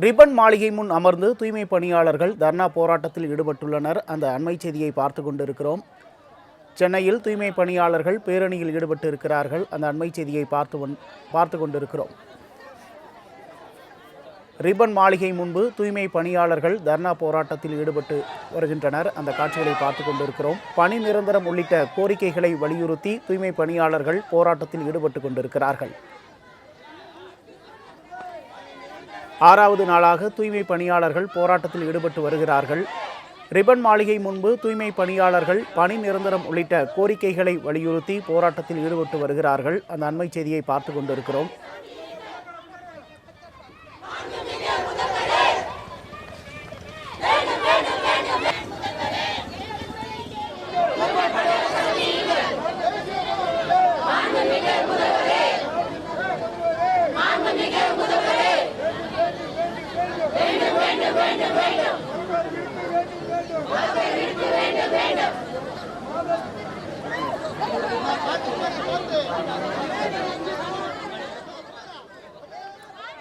Ribbon மாளிகை முன் அமர்ந்து தூய்மை பணியாளர்கள் தர்ணா போராட்டத்தில் ஈடுபட்டுள்ளனர். அந்த அண்மை செய்தியை பார்த்து கொண்டிருக்கிறோம். சென்னையில் தூய்மை பணியாளர்கள் பேரணியில் ஈடுபட்டு இருக்கிறார்கள். அந்த அண்மை செய்தியை பார்த்து கொண்டிருக்கிறோம். ரிப்பன் மாளிகை முன்பு தூய்மை பணியாளர்கள் தர்ணா போராட்டத்தில் ஈடுபட்டு வருகின்றனர். அந்த காட்சிகளை பார்த்து கொண்டிருக்கிறோம். பணி நிரந்தரம் உள்ளிட்ட கோரிக்கைகளை வலியுறுத்தி தூய்மை பணியாளர்கள் போராட்டத்தில் ஈடுபட்டு கொண்டிருக்கிறார்கள். 6வது நாளாக தூய்மை பணியாளர்கள் போராட்டத்தில் ஈடுபட்டு வருகிறார்கள். ரிப்பன் மாளிகை முன்பு தூய்மை பணியாளர்கள் பணி நிரந்தரம் உள்ளிட்ட கோரிக்கைகளை வலியுறுத்தி போராட்டத்தில் ஈடுபட்டு வருகிறார்கள். அந்த அண்மை செய்தியை பார்த்து கொண்டிருக்கிறோம்.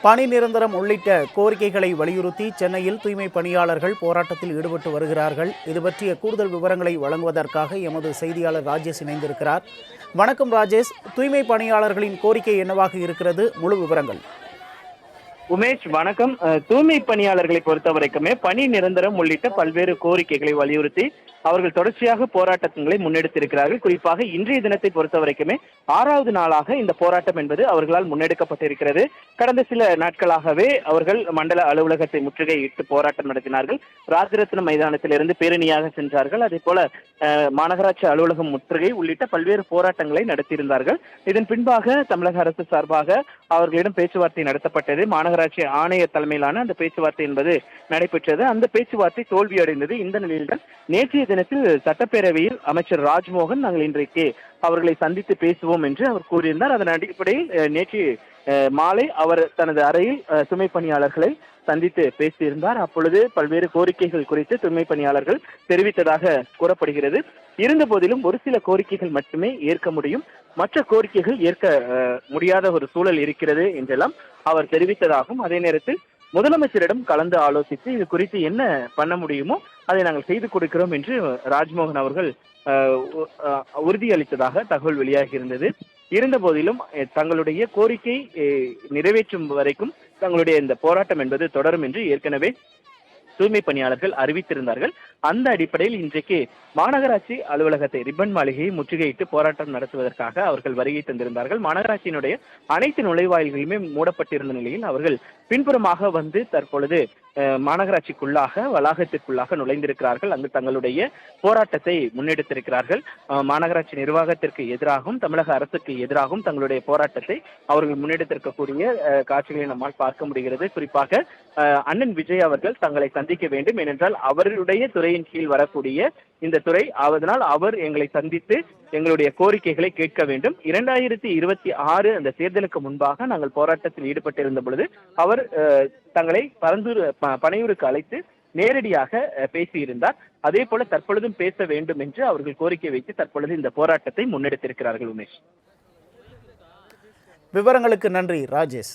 பணி நிரந்தரம் உள்ளிட்ட கோரிக்கைகளை வலியுறுத்தி சென்னையில் தூய்மை பணியாளர்கள் போராட்டத்தில் ஈடுபட்டு வருகிறார்கள். இது பற்றிய கூடுதல் விவரங்களை வழங்குவதற்காக எமது செய்தியாளர் ராஜேஷ் இணைந்திருக்கிறார். வணக்கம் ராஜேஷ், தூய்மை பணியாளர்களின் கோரிக்கை என்னவாக இருக்கிறது? முழு விவரங்கள். உமேஷ் வணக்கம். தூய்மை பணியாளர்களை பொறுத்தவரைக்குமே பணி நிரந்தரம் உள்ளிட்ட பல்வேறு கோரிக்கைகளை வலியுறுத்தி அவர்கள் தொடர்ச்சியாக போராட்டங்களை முன்னெடுத்திருக்கிறார்கள். குறிப்பாக இன்றைய தினத்தை பொறுத்தவரைக்குமே 6வது நாளாக இந்த போராட்டம் என்பது அவர்களால் முன்னெடுக்கப்பட்டிருக்கிறது. கடந்த சில நாட்களாகவே அவர்கள் மண்டல அலுவலகத்தை முற்றுகையிட்டு போராட்டம் நடத்தினார்கள். ராஜரத்னம் மைதானத்திலிருந்து பேரணியாக சென்றார்கள். அதே போல மாநகராட்சி அலுவலகம் முற்றுகை உள்ளிட்ட பல்வேறு போராட்டங்களை நடத்தியிருந்தார்கள். இதன் பின்பாக தமிழக அரசு சார்பாக அவர்களிடம் பேச்சுவார்த்தை நடத்தப்பட்டது. மாநகராட்சி ஆணையர் தலைமையிலான அந்த பேச்சுவார்த்தை என்பது நடைபெற்றது. அந்த பேச்சுவார்த்தை தோல்வியடைந்தது. இந்த நிலையில்தான் நேற்றைய தினத்தில் சட்டப்பேரவையில் அமைச்சர் ராஜ்மோகன் நாங்கள் இன்றைக்கு அவர்களை சந்தித்து பேசுவோம் என்று அவர் கூறியிருந்தார். அதன் அடிப்படையில் நேற்று மாலை அவர் தனது அறையில் தூய்மை பணியாளர்களை சந்தித்து பேசியிருந்தார். அப்பொழுது பல்வேறு கோரிக்கைகள் குறித்து தூய்மை பணியாளர்கள் தெரிவித்ததாக கூறப்படுகிறது. இருந்த போதிலும் ஒரு சில கோரிக்கைகள் மட்டுமே ஏற்க முடியும், மற்ற கோரிக்கைகள் ஏற்க முடியாத ஒரு சூழல் இருக்கிறது என்றெல்லாம் அவர் தெரிவித்ததாகவும், அதே நேரத்தில் முதலமைச்சரிடம் கலந்து ஆலோசித்து இது குறித்து என்ன பண்ண முடியுமோ அதை நாங்கள் செய்து கொடுக்கிறோம் என்று ராஜ்மோகன் அவர்கள் உறுதியளித்ததாக தகவல் வெளியாகி இருந்தது. இருந்த போதிலும் தங்களுடைய கோரிக்கை நிறைவேற்றும் வரைக்கும் தங்களுடைய இந்த போராட்டம் என்பது தொடரும் என்று ஏற்கனவே தூய்மை பணியாளர்கள் அறிவித்திருந்தார்கள். அந்த அடிப்படையில் இன்றைக்கு மாநகராட்சி அலுவலகத்தை ரிப்பன் மாளிகையை முற்றுகையிட்டு போராட்டம் நடத்துவதற்காக அவர்கள் வருகை தந்திருந்தார்கள். மாநகராட்சியினுடைய அனைத்து நுழைவாயில்களுமே மூடப்பட்டிருந்த நிலையில் அவர்கள் பின்புறமாக வந்து தற்பொழுது மாநகராட்சிக்குள்ளாக வளாகத்திற்குள்ளாக நுழைந்திருக்கிறார்கள். அங்கு தங்களுடைய போராட்டத்தை முன்னெடுத்திருக்கிறார்கள். மாநகராட்சி நிர்வாகத்திற்கு எதிராகவும் தமிழக அரசுக்கு எதிராகவும் தங்களுடைய போராட்டத்தை அவர்கள் முன்னெடுத்திருக்கக்கூடிய காட்சிகளை நம்மால் பார்க்க முடிகிறது. குறிப்பாக அண்ணன் விஜய் அவர்கள் தங்களை சந்திக்க வேண்டும், ஏனென்றால் அவருடைய துறையின் கீழ் வரக்கூடிய இந்த துறை, அதனால் அவர் எங்களை சந்தித்து எங்களுடைய கோரிக்கைகளை கேட்க வேண்டும். 2026 அந்த தேர்தலுக்கு முன்பாக நாங்கள் போராட்டத்தில் ஈடுபட்டிருந்த பொழுது அவர் தங்களை பனையூருக்கு அழைத்து நேரடியாக பேசியிருந்தார். அதே போல தற்பொழுதும் பேச வேண்டும் என்று அவர்கள் கோரிக்கை வைத்து தற்பொழுது இந்த போராட்டத்தை முன்னெடுத்திருக்கிறார்கள். உமேஷ், விவரங்களுக்கு நன்றி ராஜேஷ்.